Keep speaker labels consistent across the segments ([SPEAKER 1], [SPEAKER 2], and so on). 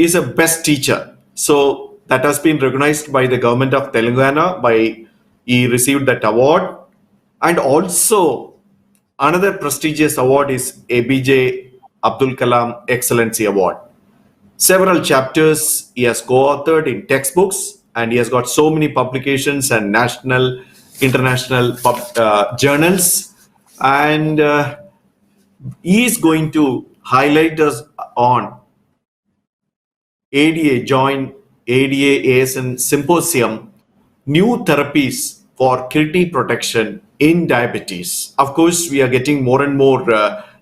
[SPEAKER 1] is a best teacher. So that has been recognized by the government of Telangana. He received that award, and also another prestigious award is APJ Abdul Kalam Excellency Award. Several chapters he has co-authored in textbooks, and he has got so many publications and national, international journals, and he is going to highlight us on ADA Joint ADA ASN Symposium, New Therapies for Kidney Protection in Diabetes. Of course, we are getting more and more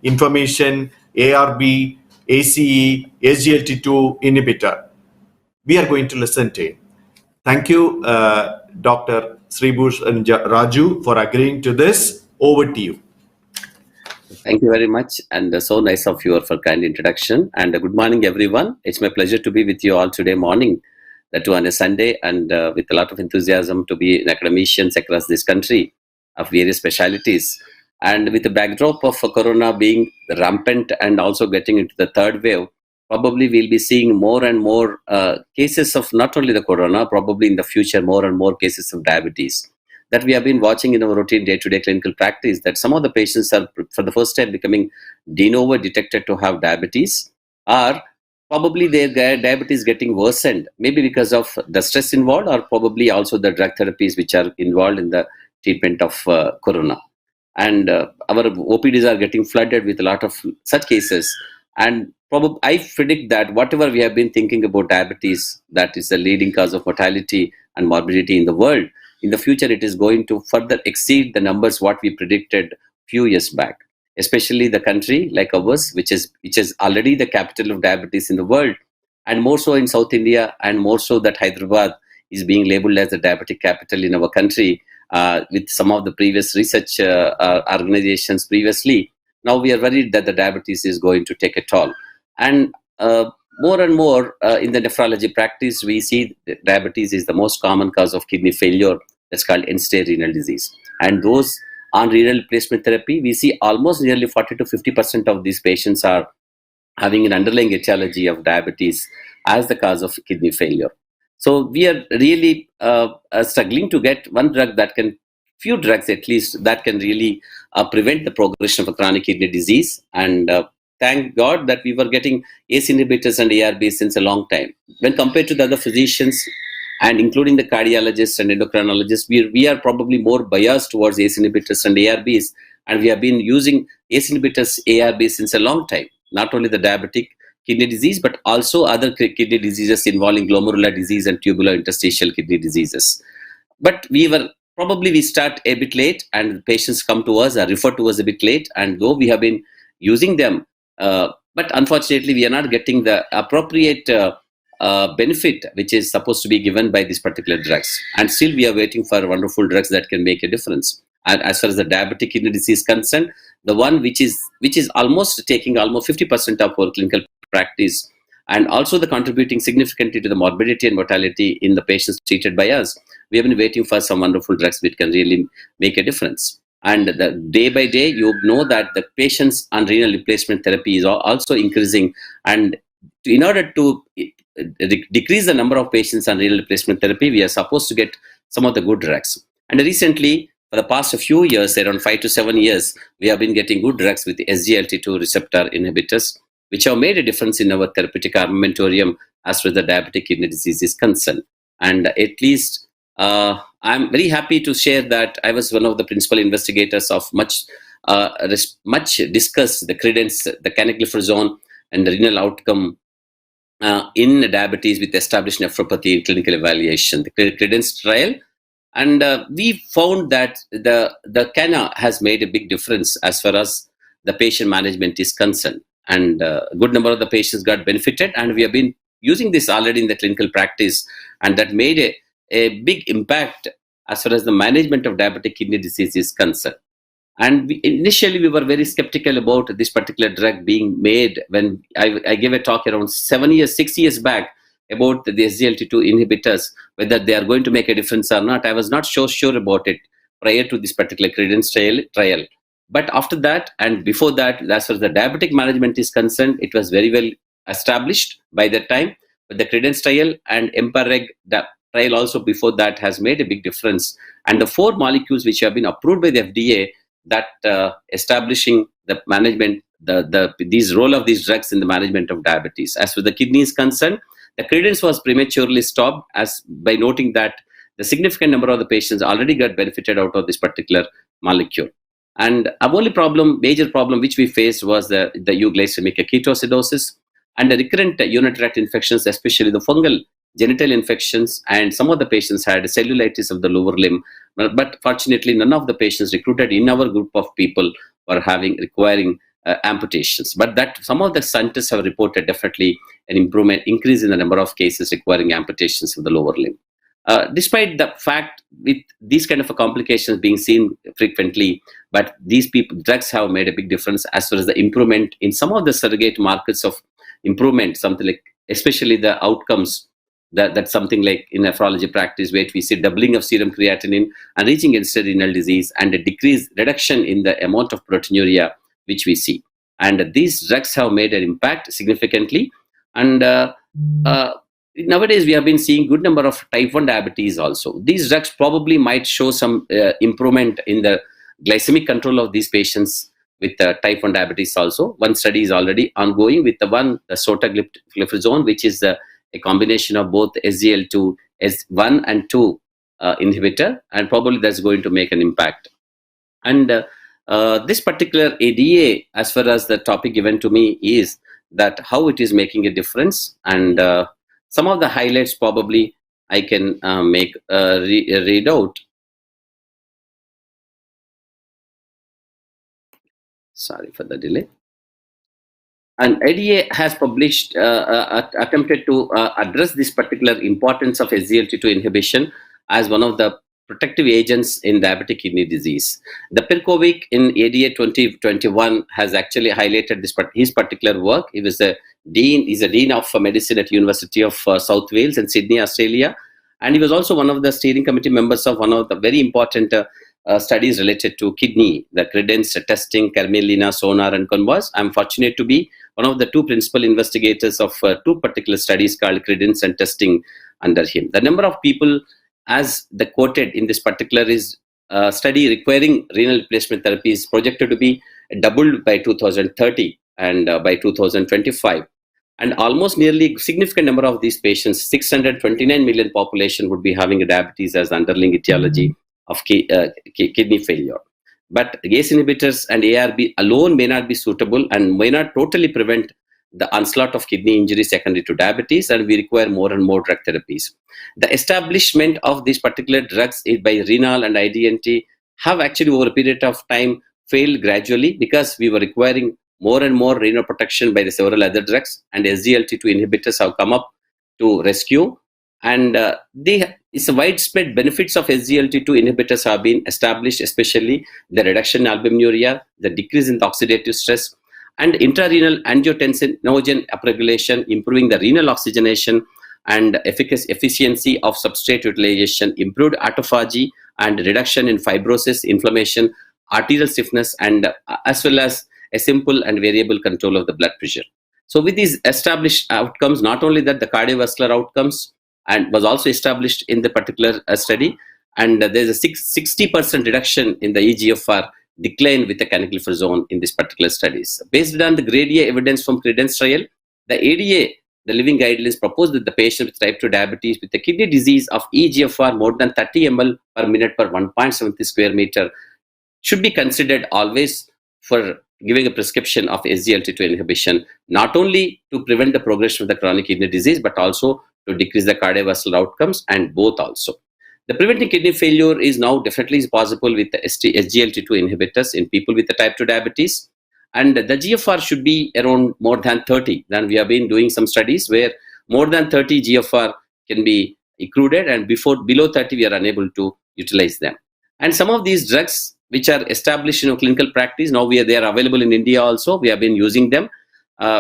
[SPEAKER 1] information, ARB, ACE, SGLT2 inhibitor. We are going to listen to it. Thank you, Dr. Sribhush and Raju, for agreeing to this. Over to you.
[SPEAKER 2] Thank you very much, and so nice of you for kind introduction. And good morning, everyone. It's my pleasure to be with you all today morning, that too on a Sunday, and with a lot of enthusiasm to be academicians across this country of various specialities. And with the backdrop of Corona being rampant and also getting into the third wave, probably we'll be seeing more and more cases of not only the Corona, probably in the future more and more cases of diabetes that we have been watching in our routine day-to-day clinical practice, that some of the patients are for the first time becoming de novo detected to have diabetes, or probably their diabetes getting worsened, maybe because of the stress involved, or probably also the drug therapies which are involved in the treatment of Corona. And our OPDs are getting flooded with a lot of such cases. And probably I predict that whatever we have been thinking about diabetes, that is the leading cause of mortality and morbidity in the world, in the future it is going to further exceed the numbers what we predicted few years back. Especially the country like ours, which is already the capital of diabetes in the world, and more so in South India, and more so that Hyderabad is being labeled as the diabetic capital in our country, with some of the previous research organizations previously. Now we are worried that the diabetes is going to take a toll. And more and more in the nephrology practice, we see that diabetes is the most common cause of kidney failure. That's called end-stage renal disease. And those on renal replacement therapy, we see almost nearly 40 to 50% of these patients are having an underlying etiology of diabetes as the cause of kidney failure. So we are really struggling to get one drug that can, few drugs at least, that can really prevent the progression of a chronic kidney disease. And thank God that we were getting ACE inhibitors and ARBs since a long time. When compared to the other physicians, and including the cardiologists and endocrinologists, we are probably more biased towards ACE inhibitors and ARBs. And we have been using ACE inhibitors, ARBs since a long time. Not only the diabetic kidney disease, but also other kidney diseases involving glomerular disease and tubular interstitial kidney diseases. But we start a bit late, and patients come to us or refer to us a bit late. And though we have been using them, but unfortunately we are not getting the appropriate benefit which is supposed to be given by these particular drugs. And still we are waiting for wonderful drugs that can make a difference. And as far as the diabetic kidney disease is concerned, the one which is almost taking almost 50% of our clinical practice, and also the contributing significantly to the morbidity and mortality in the patients treated by us, we have been waiting for some wonderful drugs which can really make a difference. And the day by day, you know that the patients on renal replacement therapy is also increasing. And in order to decrease the number of patients on renal replacement therapy, we are supposed to get some of the good drugs. And recently, for the past few years, around 5 to 7 years, we have been getting good drugs with the SGLT2 receptor inhibitors, which have made a difference in our therapeutic armamentarium as far as the diabetic kidney disease is concerned. And at least I'm very happy to share that I was one of the principal investigators of much discussed the CREDENCE, the canagliflozin, and the renal outcome in diabetes with established nephropathy in clinical evaluation, the CREDENCE trial. And we found that the CANA has made a big difference as far as the patient management is concerned. And a good number of the patients got benefited, and we have been using this already in the clinical practice, and that made a big impact as far as the management of diabetic kidney disease is concerned. And initially we were very skeptical about this particular drug being made when I gave a talk around 6 years back about the SGLT2 inhibitors, whether they are going to make a difference or not. I was not so sure about it prior to this particular CREDENCE trial. But after that and before that, as far as the diabetic management is concerned, it was very well established by that time. but the Credence trial and EMPA-REG trial also before that has made a big difference. And the 4 molecules which have been approved by the FDA that establishing the management, these role of these drugs in the management of diabetes. As for the kidney is concerned, the Credence was prematurely stopped as by noting that the significant number of the patients already got benefited out of this particular molecule. And our only major problem which we faced was the euglycemic ketoacidosis and the recurrent urinary tract infections, especially the fungal genital infections, and some of the patients had cellulitis of the lower limb. But fortunately, none of the patients recruited in our group of people were requiring amputations. But that some of the scientists have reported definitely an increase in the number of cases requiring amputations of the lower limb. Despite the fact with these kind of complications being seen frequently, but these drugs have made a big difference as far as the improvement in some of the surrogate markers of improvement, something like especially the outcomes. That's something like in nephrology practice where we see doubling of serum creatinine and reaching end-stage renal disease and a reduction in the amount of proteinuria which we see. And these drugs have made an impact significantly. And nowadays we have been seeing good number of type 1 diabetes also. These drugs probably might show some improvement in the glycemic control of these patients with type 1 diabetes also. One study is already ongoing with the sotagliflozin, which is a combination of both SGLT2 S1 and 2 inhibitor, and probably that's going to make an impact. And this particular ADA, as far as the topic given to me, is that how it is making a difference. And some of the highlights probably I can read out. Sorry for the delay. And ADA has published, attempted to address this particular importance of SGLT2 inhibition as one of the protective agents in diabetic kidney disease. The Perkovic in ADA 2021 has actually highlighted his particular work. He was he's a dean of medicine at University of South Wales in Sydney, Australia. And he was also one of the steering committee members of one of the very important studies related to kidney, the Credence testing, Carmelina, SONAR, and CONVAS. I'm fortunate to be one of the 2 principal investigators of 2 particular studies called Credence and testing under him. The number of people as the quoted in this particular is study requiring renal replacement therapy is projected to be doubled by 2030 and by 2025. And almost nearly significant number of these patients, 629 million population, would be having a diabetes as the underlying etiology of kidney failure. But ACE inhibitors and ARB alone may not be suitable and may not totally prevent the onslaught of kidney injury secondary to diabetes, and we require more and more drug therapies. The establishment of these particular drugs by renal and IDNT have actually over a period of time failed gradually because we were requiring more and more renal protection by the several other drugs, and SGLT2 inhibitors have come up to rescue. And it's a widespread benefits of SGLT2 inhibitors have been established, especially the reduction in albuminuria, the decrease in the oxidative stress, and intrarenal angiotensinogen upregulation, improving the renal oxygenation and efficiency of substrate utilization, improved autophagy and reduction in fibrosis, inflammation, arterial stiffness, and as well as a simple and variable control of the blood pressure. So with these established outcomes, not only that, the cardiovascular outcomes and was also established in the particular study, and there's a 60% reduction in the EGFR decline with the canagliflozin in this particular studies. Based on the grade A evidence from Credence trial, the ADA, the living guidelines, proposed that the patient with type 2 diabetes with a kidney disease of EGFR more than 30 ml per minute per 1.70 square meter should be considered always for giving a prescription of SGLT2 inhibition, not only to prevent the progression of the chronic kidney disease, but also to decrease the cardiovascular outcomes, and both also. The preventing kidney failure is now definitely possible with the SGLT2 inhibitors in people with the type 2 diabetes. And the GFR should be around more than 30. Then we have been doing some studies where more than 30 GFR can be included, and below 30 we are unable to utilize them. And some of these drugs which are established in clinical practice, now they are available in India also. We have been using them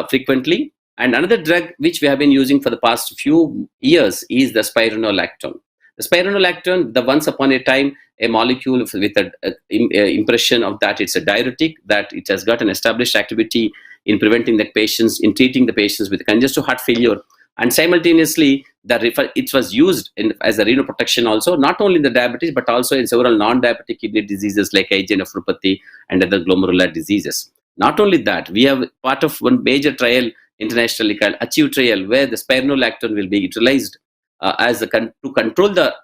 [SPEAKER 2] frequently. And another drug which we have been using for the past few years is the spironolactone. The spironolactone, the once upon a time, a molecule with an impression of that it's a diuretic, that it has got an established activity in preventing the patients, in treating the patients with congestive heart failure, And simultaneously, it was used as a renoprotection also, not only in the diabetes, but also in several non-diabetic kidney diseases like IgA nephropathy and other glomerular diseases. Not only that, we have part of one major trial internationally called Achieve trial, where the spironolactone will be utilized to control the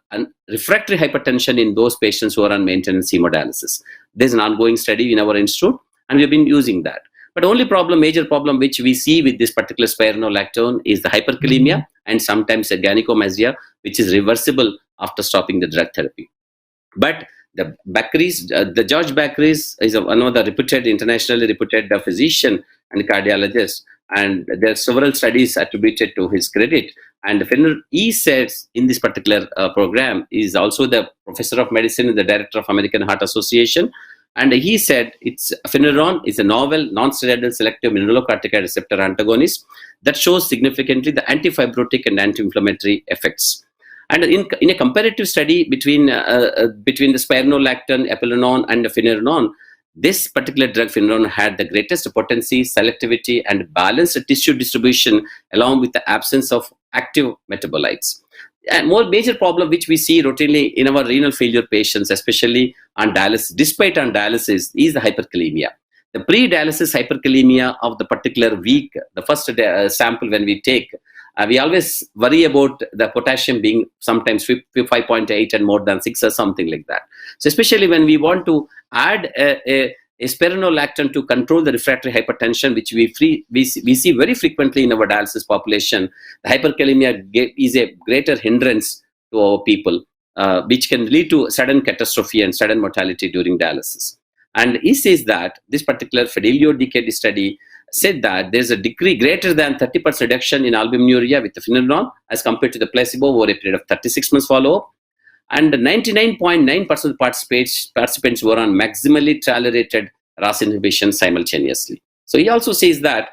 [SPEAKER 2] refractory hypertension in those patients who are on maintenance hemodialysis. There's an ongoing study in our institute, and we've been using that. But only major problem which we see with this particular spironolactone is the hyperkalemia and sometimes a gynecomastia, which is reversible after stopping the drug therapy. But the George Bakris is one of the internationally reputed physician and cardiologist, and there are several studies attributed to his credit. And he says in this particular program, is also the professor of medicine and the director of American Heart Association. And he said Finerenone is a novel non-steroidal selective mineralocorticoid receptor antagonist that shows significantly the antifibrotic and anti-inflammatory effects. And in a comparative study between the spironolactone, eplerenone, and Finerenone, this particular drug Finerenone had the greatest potency, selectivity, and balanced tissue distribution, along with the absence of active metabolites. And more major problem which we see routinely in our renal failure patients, especially on dialysis, despite on dialysis, is the hyperkalemia. The pre-dialysis hyperkalemia of the particular week, the first sample when we take, we always worry about the potassium being sometimes 5.8 and more than 6 or something like that. So especially when we want to add a spironolactone to control the refractory hypertension, which we see very frequently in our dialysis population, the hyperkalemia is a greater hindrance to our people, which can lead to sudden catastrophe and sudden mortality during dialysis. And he says that this particular Fidelio DKD study said that there's a degree greater than 30% reduction in albuminuria with the Finerenone as compared to the placebo over a period of 36 months follow-up. And 99.9% of participants were on maximally tolerated RAS inhibition simultaneously. So he also says that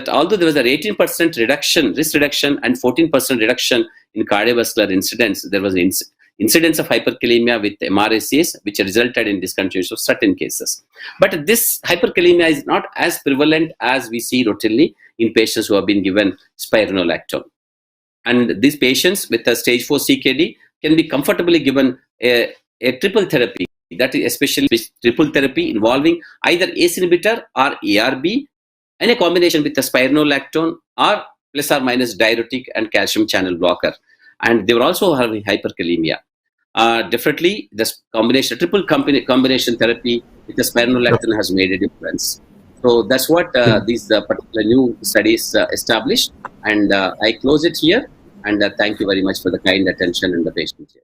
[SPEAKER 2] although there was an 18% risk reduction and 14% reduction in cardiovascular incidence, there was an incidence of hyperkalemia with MRSAs, which resulted in discontinuation of certain cases. But this hyperkalemia is not as prevalent as we see routinely in patients who have been given spironolactone. And these patients with a stage 4 CKD can be comfortably given a triple therapy, that is especially triple therapy involving either ACE inhibitor or ARB, and a combination with the spironolactone or plus or minus diuretic and calcium channel blocker. And they were also having hyperkalemia. Definitely, this triple combination therapy with the spironolactone has made a difference. So that's what these particular new studies established. And I close it here. And thank you very much for the kind attention and the patience here.